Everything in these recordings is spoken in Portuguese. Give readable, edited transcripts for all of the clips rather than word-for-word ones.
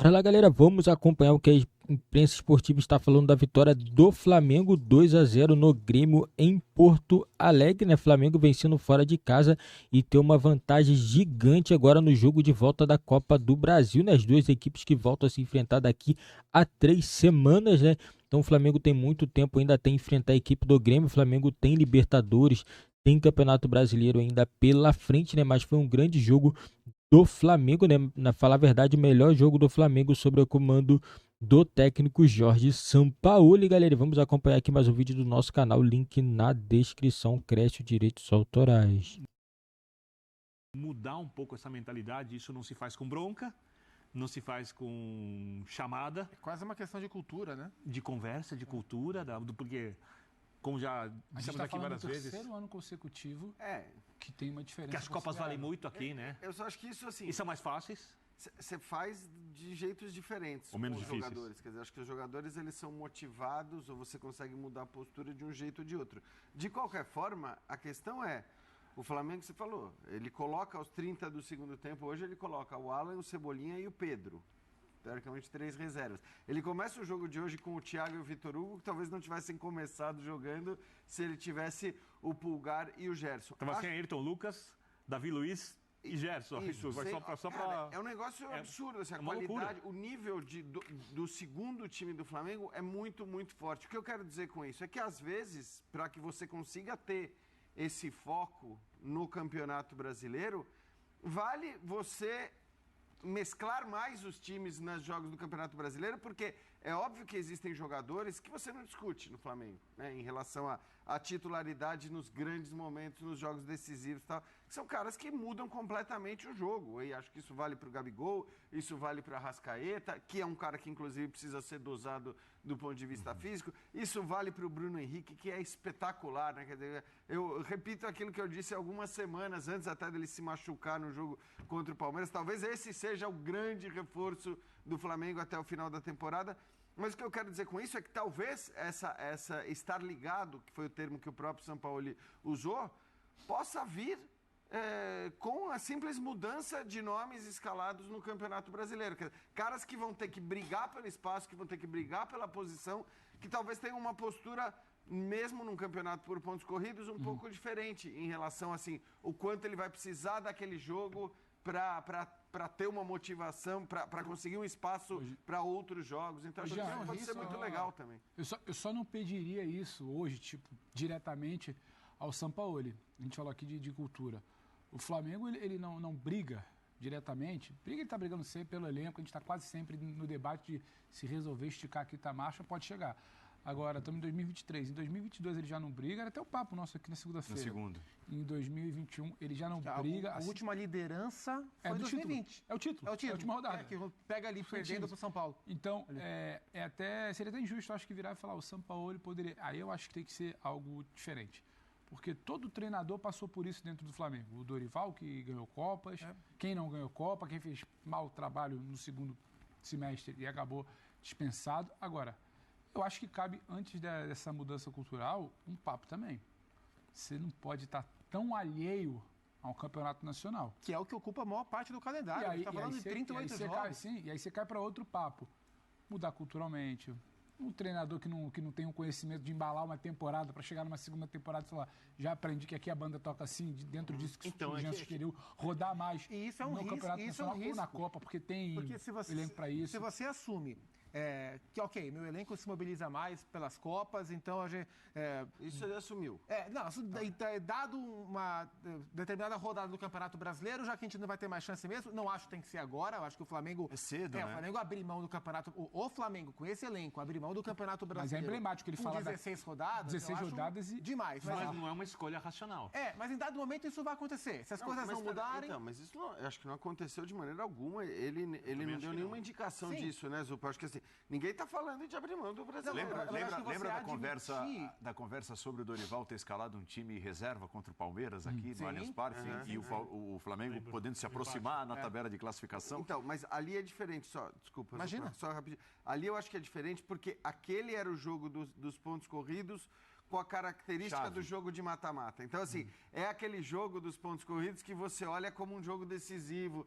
Bora lá, galera, vamos acompanhar o que a imprensa esportiva está falando da vitória do Flamengo 2-0 no Grêmio em Porto Alegre, né? Flamengo vencendo fora de casa e tem uma vantagem gigante agora no jogo de volta da Copa do Brasil, né? As duas equipes que voltam a se enfrentar daqui a 3 semanas, né? Então o Flamengo tem muito tempo ainda até enfrentar a equipe do Grêmio. O Flamengo tem Libertadores, tem Campeonato Brasileiro ainda pela frente, né? Mas foi um grande jogo do Flamengo, né? Na falar a verdade, o melhor jogo do Flamengo sob o comando do técnico Jorge Sampaoli, galera. E vamos acompanhar aqui mais um vídeo do nosso canal, link na descrição, Cresce Direitos Autorais. Mudar um pouco essa mentalidade, isso não se faz com bronca, não se faz com chamada. É quase uma questão de cultura, né? De conversa, de cultura, porque, como já dissemos aqui várias vezes... terceiro ano consecutivo que tem uma diferença. Que as Copas valem muito aqui, né? Eu só acho que isso, assim... E são mais fáceis. Você faz de jeitos diferentes ou menos com os difíceis. Jogadores. Quer dizer, acho que os jogadores eles são motivados ou você consegue mudar a postura de um jeito ou de outro. De qualquer forma, a questão é, o Flamengo, você falou, ele coloca aos 30 do segundo tempo, hoje ele coloca o Alan, o Cebolinha e o Pedro. Teoricamente 3 reservas. Ele começa o jogo de hoje com o Thiago e o Vitor Hugo, que talvez não tivessem começado jogando se ele tivesse o Pulgar e o Gerson. Então assim, Ayrton Lucas, Davi Luiz e Gerson. Isso vai só pra... É um negócio absurdo, assim, a qualidade, o nível do segundo time do Flamengo é muito, muito forte. O que eu quero dizer com isso é que às vezes, para que você consiga ter esse foco no Campeonato Brasileiro, vale você mesclar mais os times nos jogos do Campeonato Brasileiro, porque é óbvio que existem jogadores que você não discute no Flamengo, né, em relação à titularidade nos grandes momentos, nos jogos decisivos e tal, que são caras que mudam completamente o jogo, e acho que isso vale para o Gabigol, isso vale para a Arrascaeta, que é um cara que inclusive precisa ser dosado do ponto de vista físico, isso vale para o Bruno Henrique, que é espetacular, né? Quer dizer, eu repito aquilo que eu disse algumas semanas antes até dele se machucar no jogo contra o Palmeiras, talvez esse seja o grande reforço do Flamengo até o final da temporada. Mas o que eu quero dizer com isso é que talvez essa estar ligado, que foi o termo que o próprio Sampaoli usou, possa vir com a simples mudança de nomes escalados no Campeonato Brasileiro. Caras que vão ter que brigar pelo espaço, que vão ter que brigar pela posição, que talvez tenham uma postura, mesmo num campeonato por pontos corridos, um pouco diferente em relação, assim, o quanto ele vai precisar daquele jogo para ter uma motivação, para conseguir um espaço para outros jogos. Então, acho que pode ser muito legal também. Eu só não pediria isso hoje, tipo, diretamente ao Sampaoli. A gente falou aqui de cultura. O Flamengo, ele não briga diretamente. Ele está brigando sempre pelo elenco, a gente está quase sempre no debate de se resolver esticar aqui a marcha, pode chegar. Agora, estamos em 2023. Em 2022 ele já não briga, era até o papo nosso aqui na segunda-feira. Na segunda. Em 2021 ele já não briga. A última liderança foi em 2020. É o título. É a última rodada. Que pega ali perdendo para o São Paulo. Então, seria até injusto, acho que virar e falar, o Sampaoli poderia... Aí eu acho que tem que ser algo diferente. Porque todo treinador passou por isso dentro do Flamengo. O Dorival, que ganhou Copas, quem não ganhou Copa, quem fez mau trabalho no segundo semestre e acabou dispensado. Agora, eu acho que cabe, antes dessa mudança cultural, um papo também. Você não pode estar tão alheio ao campeonato nacional. Que é o que ocupa a maior parte do calendário. A gente está falando de 38 jogos. E aí você cai para outro papo. Mudar culturalmente. Um treinador que não tem o conhecimento de embalar uma temporada para chegar numa segunda temporada e falar, já aprendi que aqui a banda toca assim, dentro disso que o Jansen queria rodar mais e isso é um no risco, campeonato isso nacional é um ou na Copa, porque tem elenco para isso. Se você assume que, ok, meu elenco se mobiliza mais pelas Copas, então a gente... isso ele assumiu. Dado uma determinada rodada do Campeonato Brasileiro, já que a gente não vai ter mais chance mesmo, não acho que tem que ser agora, eu acho que o Flamengo... É cedo, né? O Flamengo abrir mão do Campeonato... O Flamengo, com esse elenco, abrir mão do Campeonato Brasileiro... Mas é emblemático, ele fala 16 rodadas, 16 rodadas e... Demais. Mas não é uma escolha racional. Mas em dado momento isso vai acontecer. Se as coisas não mudarem... Então, mas isso eu acho que não aconteceu de maneira alguma. Ele não deu nenhuma indicação disso, né, Zupa? Acho que assim, ninguém tá falando de abrir mão do brasileiro. Lembra da conversa sobre o Dorival ter escalado um time reserva contra o Palmeiras aqui no Allianz Parque e o Flamengo podendo se aproximar na tabela de classificação? Então, mas ali é diferente, desculpa, imagina. Só rapidinho. Ali eu acho que é diferente porque aquele era o jogo dos pontos corridos com a característica do jogo de mata-mata. Então, assim, é aquele jogo dos pontos corridos que você olha como um jogo decisivo,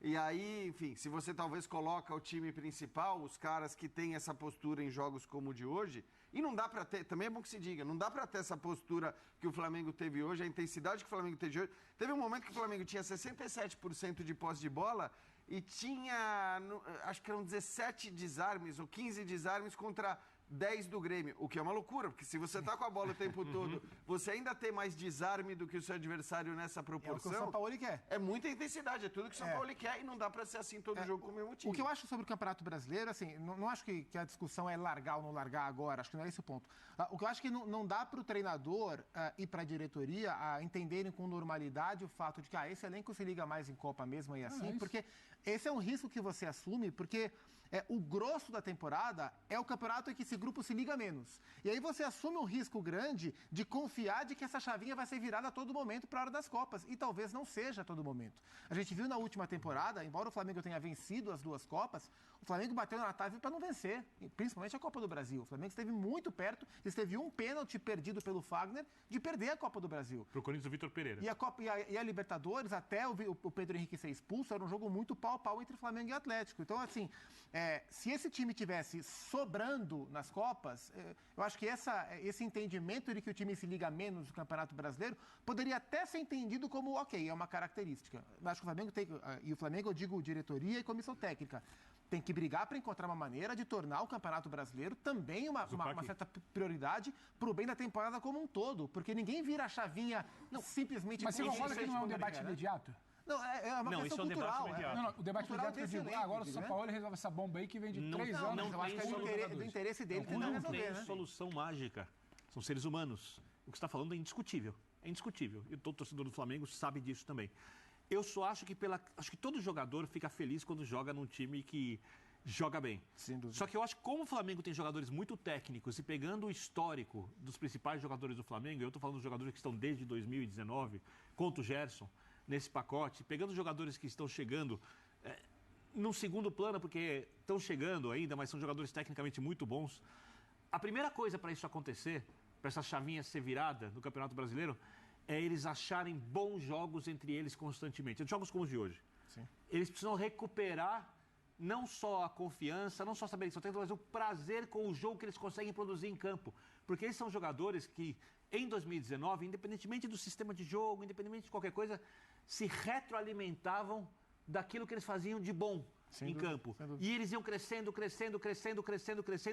e aí, enfim, se você talvez coloca o time principal, os caras que têm essa postura em jogos como o de hoje, e não dá para ter, também é bom que se diga, não dá para ter essa postura que o Flamengo teve hoje, a intensidade que o Flamengo teve hoje. Teve um momento que o Flamengo tinha 67% de posse de bola e tinha, acho que eram 17 desarmes ou 15 desarmes contra 10 do Grêmio, o que é uma loucura, porque se você tá com a bola o tempo todo, você ainda tem mais desarme do que o seu adversário nessa proporção. É o que o São Paulo quer. É muita intensidade, é tudo que o São Paulo quer e não dá para ser assim todo jogo com o mesmo time. O que eu acho sobre o Campeonato Brasileiro, assim, não acho que a discussão é largar ou não largar agora, acho que não é esse o ponto. O que eu acho que não dá para o treinador e para a diretoria entenderem com normalidade o fato de que esse elenco se liga mais em Copa mesmo e assim, porque esse é um risco que você assume, porque o grosso da temporada é o campeonato em que esse grupo se liga menos. E aí você assume um risco grande de confiar de que essa chavinha vai ser virada a todo momento para a hora das Copas. E talvez não seja a todo momento. A gente viu na última temporada, embora o Flamengo tenha vencido as 2 Copas, o Flamengo bateu na trave para não vencer, principalmente a Copa do Brasil. O Flamengo esteve muito perto, esteve um pênalti perdido pelo Fagner de perder a Copa do Brasil. Pro Corinthians, o Vitor Pereira. E a Libertadores, até o Pedro Henrique ser expulso, era um jogo muito pau a pau entre Flamengo e Atlético. Então, assim, se esse time tivesse sobrando nas Copas, eu acho que esse entendimento de que o time se liga menos no Campeonato Brasileiro poderia até ser entendido como, é uma característica. Eu acho que o Flamengo e o Flamengo, eu digo diretoria e comissão técnica, tem que brigar para encontrar uma maneira de tornar o Campeonato Brasileiro também uma certa prioridade para o bem da temporada como um todo, porque ninguém vira a chavinha simplesmente... Mas você concorda que não é um debate imediato? Não, é uma questão cultural. O debate imediato que eu digo, agora o São Paulo resolve essa bomba aí que vem de 3 anos. Eu acho que é do interesse dele tentar resolver, né? Não tem solução mágica. São seres humanos. O que você está falando é indiscutível. É indiscutível. E todo torcedor do Flamengo sabe disso também. Eu só acho que acho que todo jogador fica feliz quando joga num time que joga bem. Só que eu acho que como o Flamengo tem jogadores muito técnicos e pegando o histórico dos principais jogadores do Flamengo, eu estou falando dos jogadores que estão desde 2019, contra o Gerson, nesse pacote, pegando os jogadores que estão chegando num segundo plano, porque estão chegando ainda, mas são jogadores tecnicamente muito bons. A primeira coisa para isso acontecer, para essa chavinha ser virada no Campeonato Brasileiro, é eles acharem bons jogos entre eles constantemente. Jogos como os de hoje. Sim. Eles precisam recuperar não só a confiança, não só saber que só tem, mas o prazer com o jogo que eles conseguem produzir em campo. Porque eles são jogadores que, em 2019, independentemente do sistema de jogo, independentemente de qualquer coisa, se retroalimentavam daquilo que eles faziam de bom em campo. E eles iam crescendo.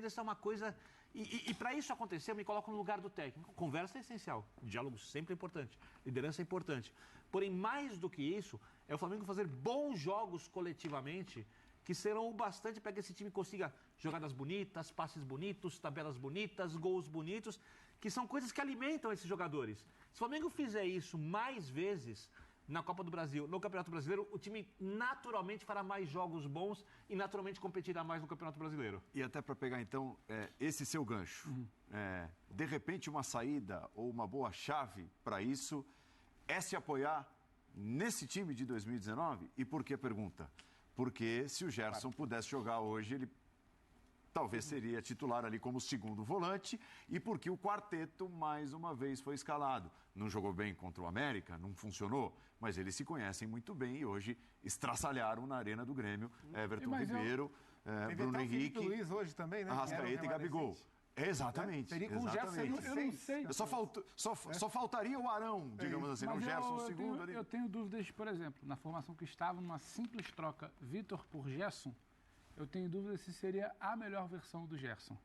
Isso é uma coisa... E para isso acontecer, eu me coloco no lugar do técnico. Conversa é essencial. Diálogo sempre é importante. Liderança é importante. Porém, mais do que isso, é o Flamengo fazer bons jogos coletivamente que serão o bastante para que esse time consiga jogadas bonitas, passes bonitos, tabelas bonitas, gols bonitos, que são coisas que alimentam esses jogadores. Se o Flamengo fizer isso mais vezes na Copa do Brasil, no Campeonato Brasileiro, o time naturalmente fará mais jogos bons e naturalmente competirá mais no Campeonato Brasileiro. E até para pegar, então, esse seu gancho, de repente uma saída ou uma boa chave para isso é se apoiar nesse time de 2019? E por que pergunta? Porque se o Gerson pudesse jogar hoje, ele talvez seria titular ali como segundo volante, e porque o quarteto, mais uma vez, foi escalado. Não jogou bem contra o América, não funcionou, mas eles se conhecem muito bem e hoje estraçalharam na Arena do Grêmio Everton Ribeiro, Bruno Henrique, Luiz hoje também, né? Arrascaeta e Gabigol. Exatamente. Com o Gerson, eu não sei. Só faltaria o Arão, digamos assim, o Gerson segundo ali. Eu tenho dúvidas, por exemplo, na formação que estava, numa simples troca Vitor por Gerson, eu tenho dúvida se seria a melhor versão do Gerson.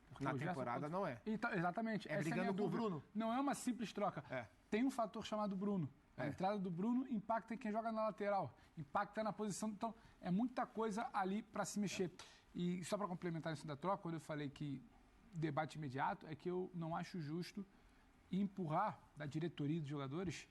Porque na temporada não é. Então, exatamente. É brigando com o Bruno. Não é uma simples troca. Tem um fator chamado Bruno. A entrada do Bruno impacta em quem joga na lateral, impacta na posição. Então, é muita coisa ali para se mexer. E só para complementar isso da troca, quando eu falei que debate imediato, é que eu não acho justo empurrar da diretoria dos jogadores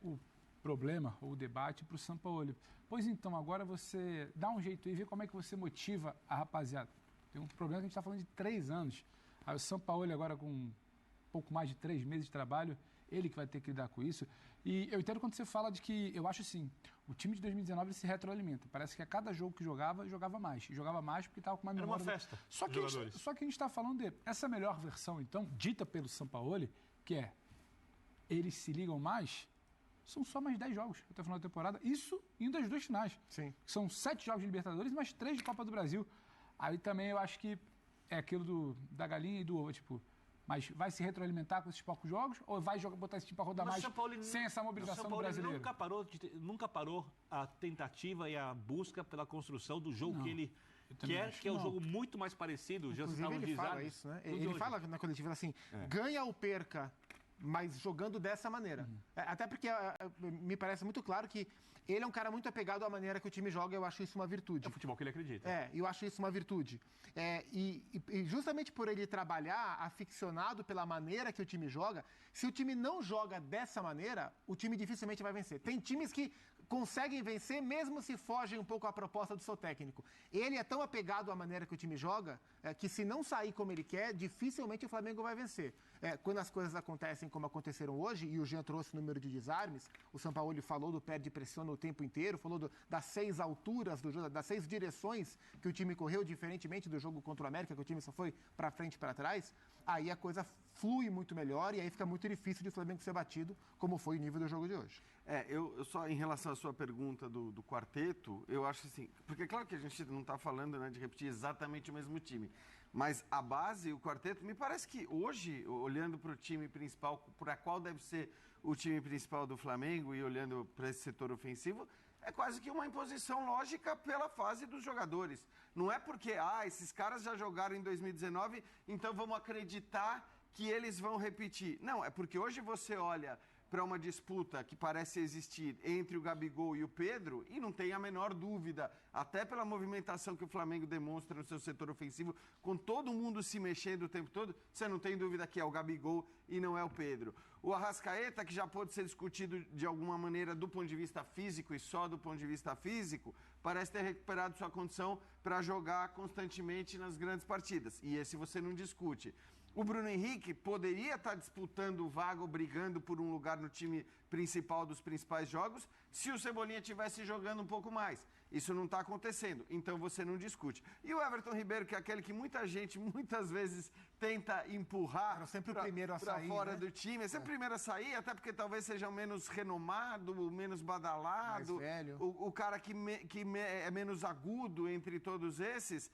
o problema ou o debate para o Sampaoli. Pois então, agora você dá um jeito aí, vê como é que você motiva a rapaziada. Tem um problema que a gente está falando de 3 anos. Aí o Sampaoli agora com um pouco mais de 3 meses de trabalho, ele que vai ter que lidar com isso. E eu entendo quando você fala de que, eu acho assim, o time de 2019 ele se retroalimenta. Parece que a cada jogo que jogava mais. E jogava mais porque estava com uma memória. Era uma festa. Só que a gente está falando de essa melhor versão, então, dita pelo Sampaoli, que é, eles se ligam mais, são só mais 10 jogos até o final da temporada. Isso indo às 2 finais. Sim. São 7 jogos de Libertadores, mais 3 de Copa do Brasil. Aí também eu acho que é aquilo da galinha e do ovo, tipo... Mas vai se retroalimentar com esses poucos jogos ou vai botar esse time para rodar mais sem essa mobilização do brasileiro? Nunca parou a tentativa e a busca pela construção do jogo que ele quer, que é um jogo muito mais parecido. Inclusive, ele fala isso, né? Ele fala na coletiva assim, ganha ou perca, mas jogando dessa maneira. Até porque me parece muito claro que ele é um cara muito apegado à maneira que o time joga, eu acho isso uma virtude. É o futebol que ele acredita. Eu acho isso uma virtude. E justamente por ele trabalhar aficionado pela maneira que o time joga, se o time não joga dessa maneira, o time dificilmente vai vencer. Tem times que conseguem vencer mesmo se fogem um pouco à proposta do seu técnico. Ele é tão apegado à maneira que o time joga que se não sair como ele quer, dificilmente o Flamengo vai vencer. Quando as coisas acontecem como aconteceram hoje, e o Jean trouxe o número de desarmes, o Sampaoli falou do perde pressiona o tempo inteiro, falou das 6 alturas do jogo, das 6 direções que o time correu, diferentemente do jogo contra o América, que o time só foi para frente e para trás, aí a coisa flui muito melhor e aí fica muito difícil de o Flamengo ser batido, como foi o nível do jogo de hoje. Eu só, em relação à sua pergunta do quarteto, eu acho assim, porque é claro que a gente não está falando, né, de repetir exatamente o mesmo time, mas a base, o quarteto, me parece que hoje, olhando para o time principal, para qual deve ser o time principal do Flamengo e olhando para esse setor ofensivo, é quase que uma imposição lógica pela fase dos jogadores. Não é porque, esses caras já jogaram em 2019, então vamos acreditar que eles vão repetir. Não, é porque hoje você olha para uma disputa que parece existir entre o Gabigol e o Pedro, e não tem a menor dúvida, até pela movimentação que o Flamengo demonstra no seu setor ofensivo, com todo mundo se mexendo o tempo todo, você não tem dúvida que é o Gabigol e não é o Pedro. O Arrascaeta, que já pode ser discutido de alguma maneira do ponto de vista físico e só do ponto de vista físico, parece ter recuperado sua condição para jogar constantemente nas grandes partidas, e esse você não discute. O Bruno Henrique poderia estar disputando vaga ou brigando por um lugar no time principal dos principais jogos se o Cebolinha estivesse jogando um pouco mais. Isso não está acontecendo, então você não discute. E o Everton Ribeiro, que é aquele que muita gente, muitas vezes, tenta empurrar para fora, né, do time. É sempre o primeiro a sair, até porque talvez seja o menos renomado, o menos badalado. Mais velho. O cara que é menos agudo entre todos esses...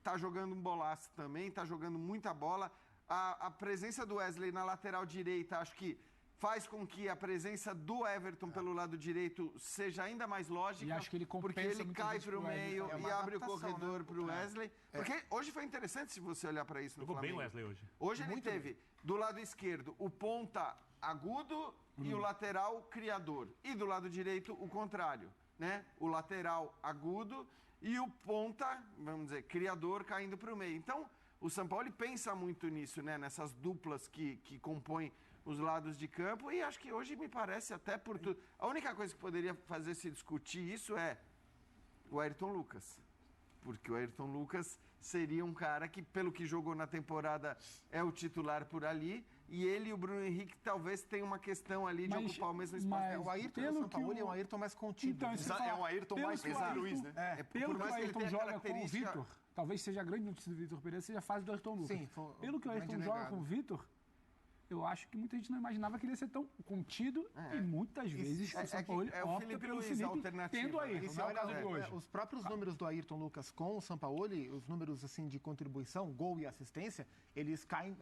Tá jogando um bolaço também, tá jogando muita bola. A presença do Wesley na lateral direita, acho que faz com que a presença do Everton pelo lado direito seja ainda mais lógica. E acho que ele compensa, porque ele cai para o meio e abre o corredor, né, para o Wesley. Porque hoje foi interessante se você olhar para isso no Flamengo. Jogou bem o Wesley hoje. Hoje ele teve do lado esquerdo o ponta agudo e o lateral criador. E do lado direito o contrário, né? O lateral agudo e o ponta, vamos dizer, criador caindo para o meio. Então, o Sampaoli pensa muito nisso, né? Nessas duplas que compõem os lados de campo. E acho que hoje me parece até por tudo. A única coisa que poderia fazer se discutir isso é o Ayrton Lucas. Porque o Ayrton Lucas seria um cara que, pelo que jogou na temporada, é o titular por ali. E ele e o Bruno Henrique talvez tenham uma questão ali de ocupar o mesmo espaço. O Ayrton do Sampaoli é um Ayrton mais contido. Então, é um Ayrton mais pesado, Luiz, né? Pelo que o Ayrton joga com o Vitor, talvez seja a grande notícia do Vitor Pereira, seja a fase do Ayrton Lucas. Sim, pelo que o Ayrton joga com o Vitor, eu acho que muita gente não imaginava que ele ia ser tão contido e muitas vezes o Sampaoli opta pelo Felipe tendo aí. Os próprios números do Ayrton Lucas com o Sampaoli, os números assim de contribuição, gol e assistência, eles caem,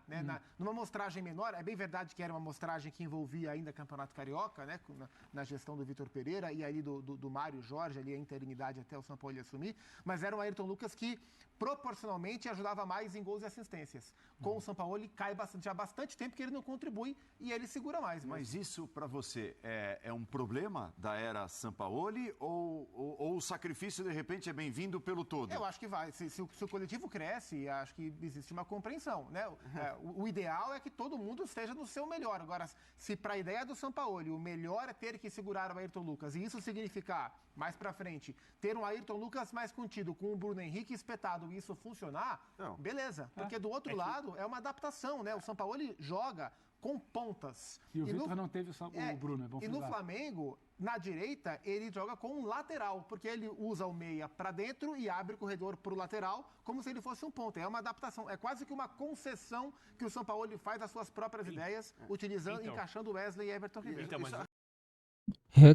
né? Numa amostragem menor, é bem verdade que era uma amostragem que envolvia ainda Campeonato Carioca, né? Na gestão do Vitor Pereira e ali do Mário Jorge, ali a interinidade até o Sampaoli assumir, mas era um Ayrton Lucas que proporcionalmente ajudava mais em gols e assistências. Com o Sampaoli cai bastante, há bastante tempo que ele não contribui e ele segura mais. Mas isso, para você, é um problema da era Sampaoli ou o sacrifício, de repente, é bem-vindo pelo todo? Eu acho que vai. Se o coletivo cresce, acho que existe uma compreensão, né? O ideal é que todo mundo esteja no seu melhor. Agora, se para a ideia do Sampaoli o melhor é ter que segurar o Ayrton Lucas e isso significar, mais para frente, ter um Ayrton Lucas mais contido com o Bruno Henrique espetado e isso funcionar, beleza. Porque do outro lado é uma adaptação, né? O Sampaoli joga com pontas. E o Vitor não teve o Bruno, é bom E frisar. no Flamengo, na direita, ele joga com um lateral, porque ele usa o meia para dentro e abre o corredor para o lateral, como se ele fosse um ponta. É uma adaptação, é quase que uma concessão que o Sampaoli faz das suas próprias ideias, utilizando, encaixando Wesley e Everton Ribeiro. Então, mas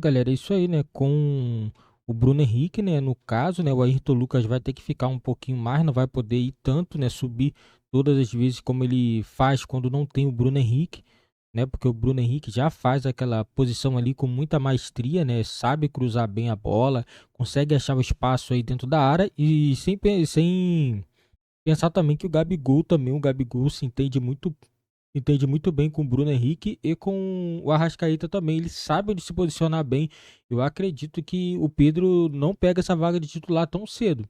Galera, é isso aí, né? Com o Bruno Henrique, né? No caso, né? O Ayrton Lucas vai ter que ficar um pouquinho mais, não vai poder ir tanto, né? Subir todas as vezes como ele faz quando não tem o Bruno Henrique, né? Porque o Bruno Henrique já faz aquela posição ali com muita maestria, né? Sabe cruzar bem a bola, consegue achar o espaço aí dentro da área e sem pensar também que o Gabigol se entende muito bem com o Bruno Henrique e com o Arrascaeta também. Ele sabe onde se posicionar bem. Eu acredito que o Pedro não pega essa vaga de titular tão cedo.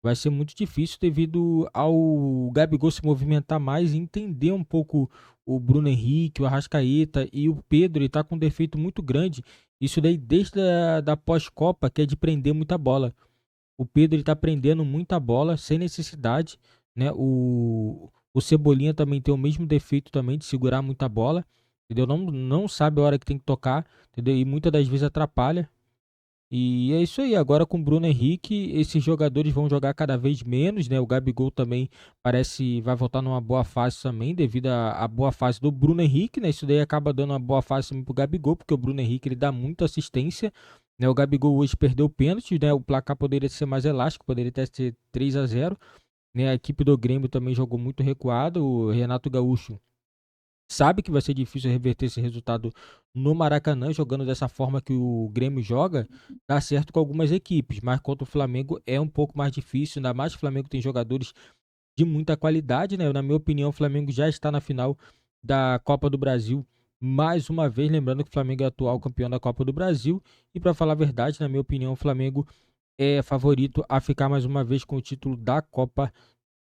Vai ser muito difícil devido ao Gabigol se movimentar mais e entender um pouco o Bruno Henrique, o Arrascaeta e o Pedro. Ele tá com um defeito muito grande. Isso daí desde da pós-Copa, que é de prender muita bola. O Pedro ele tá prendendo muita bola sem necessidade, né? O Cebolinha também tem o mesmo defeito também de segurar muita bola, entendeu? Não sabe a hora que tem que tocar, entendeu? E muitas das vezes atrapalha. E é isso aí, agora com o Bruno Henrique, esses jogadores vão jogar cada vez menos, né? O Gabigol também parece vai voltar numa boa fase também, devido à boa fase do Bruno Henrique, né? Isso daí acaba dando uma boa fase também pro Gabigol, porque o Bruno Henrique ele dá muita assistência, né? O Gabigol hoje perdeu o pênalti, né? O placar poderia ser mais elástico, poderia até ser 3-0, né? A equipe do Grêmio também jogou muito recuado, o Renato Gaúcho sabe que vai ser difícil reverter esse resultado no Maracanã, jogando dessa forma que o Grêmio joga, dá certo com algumas equipes, mas contra o Flamengo é um pouco mais difícil, ainda mais que o Flamengo tem jogadores de muita qualidade, né? Na minha opinião, o Flamengo já está na final da Copa do Brasil, mais uma vez, lembrando que o Flamengo é atual campeão da Copa do Brasil, e para falar a verdade, na minha opinião, o Flamengo é favorito a ficar mais uma vez com o título da Copa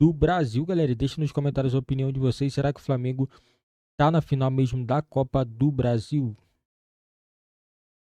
do Brasil, galera. E deixa nos comentários a opinião de vocês, será que o Flamengo tá na final mesmo da Copa do Brasil?